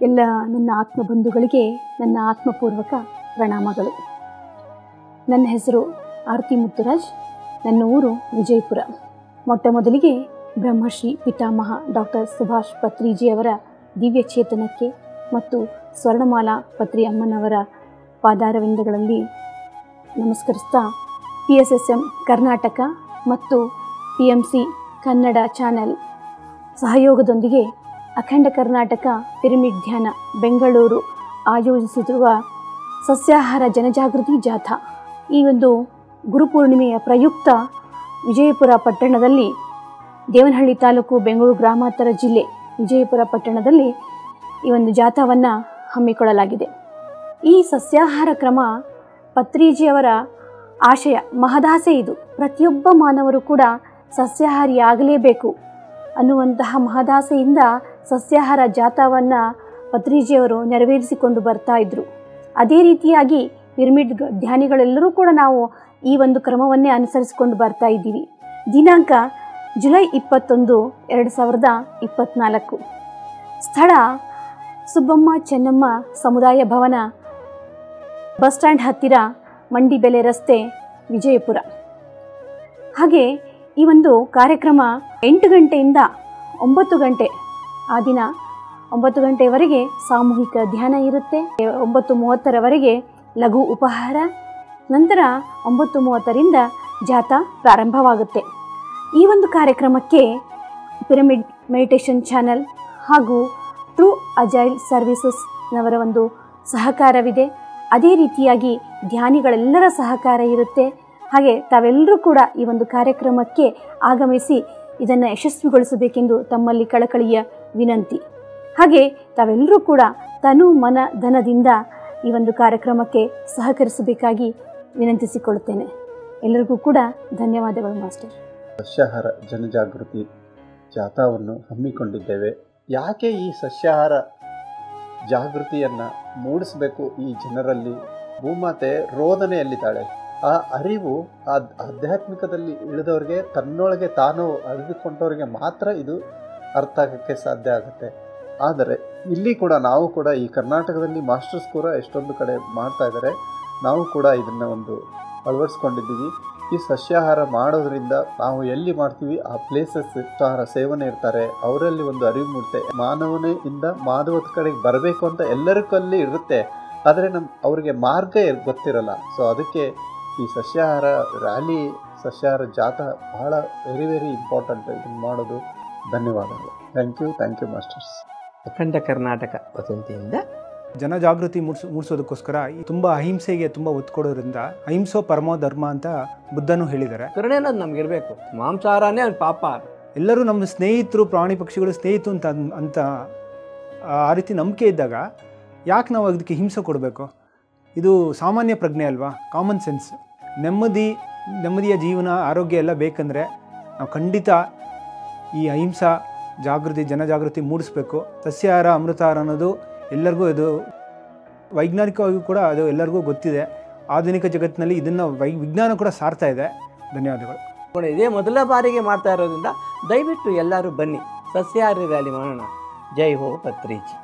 ಎಲ್ಲ ನನ್ನ ಆತ್ಮಬಂಧುಗಳಿಗೆ ನನ್ನ ಆತ್ಮಪೂರ್ವಕ ಪ್ರಣಾಮಗಳು. ನನ್ನ ಹೆಸರು ಆರತಿ ಮುತ್ತುರಾಜ್. ನನ್ನ ಊರು ವಿಜಯಪುರ. ಮೊಟ್ಟ ಮೊದಲಿಗೆ ಬ್ರಹ್ಮಶ್ರೀ ಪಿತಾಮಹ ಡಾಕ್ಟರ್ ಸುಭಾಷ್ ಪತ್ರಿಜಿಯವರ ದಿವ್ಯ ಚೇತನಕ್ಕೆ ಮತ್ತು ಸ್ವರ್ಣಮಾಲಾ ಪತ್ರಿ ಅಮ್ಮನವರ ಪಾದಾರವಿಂದಗಳಲ್ಲಿ ನಮಸ್ಕರಿಸ್ತಾ, PSSM ಕರ್ನಾಟಕ ಮತ್ತು PMC ಕನ್ನಡ ಚಾನೆಲ್ ಸಹಯೋಗದೊಂದಿಗೆ ಅಖಂಡ ಕರ್ನಾಟಕ ಪಿರಮಿಡ್ ಧ್ಯಾನ ಬೆಂಗಳೂರು ಆಯೋಜಿಸಿರುವ ಸಸ್ಯಾಹಾರ ಜನಜಾಗೃತಿ ಜಾಥಾ ಈ ಒಂದು ಗುರುಪೂರ್ಣಿಮೆಯ ಪ್ರಯುಕ್ತ ವಿಜಯಪುರ ಪಟ್ಟಣದಲ್ಲಿ, ದೇವನಹಳ್ಳಿ ತಾಲೂಕು, ಬೆಂಗಳೂರು ಗ್ರಾಮಾಂತರ ಜಿಲ್ಲೆ ವಿಜಯಪುರ ಪಟ್ಟಣದಲ್ಲಿ ಈ ಒಂದು ಜಾಥಾವನ್ನು ಹಮ್ಮಿಕೊಳ್ಳಲಾಗಿದೆ. ಈ ಸಸ್ಯಾಹಾರ ಕ್ರಮ ಪತ್ರಿಜಿಯವರ ಆಶಯ, ಮಹದಾಸೆ. ಇದು ಪ್ರತಿಯೊಬ್ಬ ಮಾನವರು ಕೂಡ ಸಸ್ಯಾಹಾರಿಯಾಗಲೇಬೇಕು ಅನ್ನುವಂತಹ ಮಹದಾಸೆಯಿಂದ ಸಸ್ಯಾಹಾರ ಜಾಥಾವನ್ನು ಪತ್ರಿಜಿಯವರು ನೆರವೇರಿಸಿಕೊಂಡು ಬರ್ತಾ ಇದ್ದರು. ಅದೇ ರೀತಿಯಾಗಿ ಪಿರಮಿಡ್ ಧ್ಯಾನಿಗಳೆಲ್ಲರೂ ಕೂಡ ನಾವು ಈ ಒಂದು ಕ್ರಮವನ್ನೇ ಅನುಸರಿಸಿಕೊಂಡು ಬರ್ತಾ ಇದ್ದೀವಿ. ದಿನಾಂಕ ಜುಲೈ 21, 2024. ಸ್ಥಳ ಸುಬ್ಬಮ್ಮ ಚೆನ್ನಮ್ಮ ಸಮುದಾಯ ಭವನ, ಬಸ್ ಸ್ಟ್ಯಾಂಡ್ ಹತ್ತಿರ, ಮಂಡಿಬೆಲೆ ರಸ್ತೆ, ವಿಜಯಪುರ. ಹಾಗೆ ಈ ಒಂದು ಕಾರ್ಯಕ್ರಮ 8 ಗಂಟೆಯಿಂದ 9 ಗಂಟೆ, ಆ ದಿನ 9 ಗಂಟೆಯವರೆಗೆ ಸಾಮೂಹಿಕ ಧ್ಯಾನ ಇರುತ್ತೆ. 9:30ರವರೆಗೆ ಲಘು ಉಪಹಾರ, ನಂತರ 9:30ರಿಂದ ಜಾಥಾ ಪ್ರಾರಂಭವಾಗುತ್ತೆ. ಈ ಒಂದು ಕಾರ್ಯಕ್ರಮಕ್ಕೆ ಪಿರಮಿಡ್ ಮೆಡಿಟೇಷನ್ ಚಾನಲ್ ಹಾಗೂ ಟ್ರೂ ಅಜೈಲ್ ಸರ್ವಿಸಸ್ನವರ ಒಂದು ಸಹಕಾರವಿದೆ. ಅದೇ ರೀತಿಯಾಗಿ ಧ್ಯಾನಿಗಳೆಲ್ಲರ ಸಹಕಾರ ಇರುತ್ತೆ. ಹಾಗೆ ತಾವೆಲ್ಲರೂ ಕೂಡ ಈ ಒಂದು ಕಾರ್ಯಕ್ರಮಕ್ಕೆ ಆಗಮಿಸಿ ಇದನ್ನು ಯಶಸ್ವಿಗೊಳಿಸಬೇಕೆಂದು ತಮ್ಮಲ್ಲಿ ಕಳಕಳಿಯ ವಿನಂತಿ. ಹಾಗೆ ತಾವೆಲ್ಲರೂ ಕೂಡ ತನು ಮನ ಧನದಿಂದ ಈ ಒಂದು ಕಾರ್ಯಕ್ರಮಕ್ಕೆ ಸಹಕರಿಸಬೇಕಾಗಿ ವಿನಂತಿಸಿಕೊಳ್ಳುತ್ತೇನೆ. ಎಲ್ಲರಿಗೂ ಕೂಡ ಧನ್ಯವಾದಗಳು ಮಾಸ್ಟರ್. ಸಸ್ಯಾಹಾರ ಜನಜಾಗೃತಿ ಜಾಥಾವನ್ನು ಹಮ್ಮಿಕೊಂಡಿದ್ದೇವೆ. ಯಾಕೆ ಈ ಸಸ್ಯಾಹಾರ ಜಾಗೃತಿಯನ್ನು ಮೂಡಿಸಬೇಕು ಈ ಜನರಲ್ಲಿ? ಭೂಮಾತೆ ರೋದನೆಯಲ್ಲಿದ್ದಾಳೆ. ಆ ಅರಿವು ಆ ಆಧ್ಯಾತ್ಮಿಕದಲ್ಲಿ ಇಳಿದವ್ರಿಗೆ, ತನ್ನೊಳಗೆ ತಾನು ಅರಿದುಕೊಂಡವ್ರಿಗೆ ಮಾತ್ರ ಇದು ಅರ್ಥ ಆಗೋಕ್ಕೆ ಸಾಧ್ಯ ಆಗುತ್ತೆ. ಆದರೆ ಇಲ್ಲಿ ಕೂಡ ನಾವು ಕೂಡ ಈ ಕರ್ನಾಟಕದಲ್ಲಿ ಮಾಸ್ಟರ್ಸ್ ಕೂಡ ಎಷ್ಟೊಂದು ಕಡೆ ಮಾಡ್ತಾ ಇದ್ದಾರೆ. ನಾವು ಕೂಡ ಇದನ್ನು ಒಂದು ಅಳವಡಿಸ್ಕೊಂಡಿದ್ದೀವಿ. ಈ ಸಸ್ಯಾಹಾರ ಮಾಡೋದ್ರಿಂದ ನಾವು ಎಲ್ಲಿ ಮಾಡ್ತೀವಿ ಆ ಪ್ಲೇಸಸ್ ಸಸ್ಯಾಹಾರ ಸೇವನೆ ಇರ್ತಾರೆ, ಅವರಲ್ಲಿ ಒಂದು ಅರಿವು ಮೂಡುತ್ತೆ. ಮಾನವನೆಯಿಂದ ಮಾನವದ ಕಡೆಗೆ ಬರಬೇಕು ಅಂತ ಎಲ್ಲರಿಗಲ್ಲಿ ಇರುತ್ತೆ, ಆದರೆ ಅವ್ರಿಗೆ ಮಾರ್ಗ ಗೊತ್ತಿರಲ್ಲ. ಸೊ ಅದಕ್ಕೆ ಈ ಸಸ್ಯಾಹಾರ ರ್ಯಾಲಿ, ಸಸ್ಯಾಹಾರ ಜಾಥಾ ಬಹಳ ವೆರಿ ಇಂಪಾರ್ಟೆಂಟ್ ಇದನ್ನು ಮಾಡೋದು. ಧನ್ಯವಾದಗಳು. Thank you masters. ಅಖಂಡ ಕರ್ನಾಟಕ ವಸಂತಿಯಿಂದ ಜನಜಾಗೃತಿ ಮೂಡಿಸೋದಕ್ಕೋಸ್ಕರ ತುಂಬ ಅಹಿಂಸೆಗೆ ತುಂಬ ಒತ್ತು ಕೊಡೋದ್ರಿಂದ ಅಹಿಂಸೋ ಪರಮೋ ಧರ್ಮ ಅಂತ ಬುದ್ಧನೂ ಹೇಳಿದ್ದಾರೆ. ಕರುಣೆ ಅನ್ನೋದು ನಮಗಿರಬೇಕು. ಮಾಂಸಾಹಾರನೇ ಪಾಪ. ಎಲ್ಲರೂ ನಮ್ಮ ಸ್ನೇಹಿತರು, ಪ್ರಾಣಿ ಪಕ್ಷಿಗಳು ಸ್ನೇಹಿತರು ಅಂತ ಆ ರೀತಿ ನಂಬಿಕೆ ಇದ್ದಾಗ ಯಾಕೆ ನಾವು ಅದಕ್ಕೆ ಹಿಂಸೆ ಕೊಡಬೇಕು? ಇದು ಸಾಮಾನ್ಯ ಪ್ರಜ್ಞೆ ಅಲ್ವಾ, ಕಾಮನ್ ಸೆನ್ಸ್. ನೆಮ್ಮದಿಯ ಜೀವನ, ಆರೋಗ್ಯ ಎಲ್ಲ ಬೇಕಂದರೆ ನಾವು ಖಂಡಿತ ಈ ಅಹಿಂಸಾ ಜಾಗೃತಿ, ಜನಜಾಗೃತಿ ಮೂಡಿಸ್ಬೇಕು. ಸಸ್ಯಾಹಾರ ಅಮೃತಾಹಾರ ಅನ್ನೋದು ಎಲ್ಲರಿಗೂ, ಇದು ವೈಜ್ಞಾನಿಕವಾಗಿ ಕೂಡ ಅದು ಎಲ್ಲರಿಗೂ ಗೊತ್ತಿದೆ. ಆಧುನಿಕ ಜಗತ್ತಿನಲ್ಲಿ ಇದನ್ನು ವಿಜ್ಞಾನ ಕೂಡ ಸಾರ್ತಾ ಇದೆ. ಧನ್ಯವಾದಗಳು. ಇದೇ ಮೊದಲ ಬಾರಿಗೆ ಮಾಡ್ತಾ ಇರೋದ್ರಿಂದ ದಯವಿಟ್ಟು ಎಲ್ಲರೂ ಬನ್ನಿ, ಸಸ್ಯಾಹಾರಿ ರ್ಯಾಲಿ ಮಾಡೋಣ. ಜೈ ಹೋ ಪತ್ರಿಜಿ.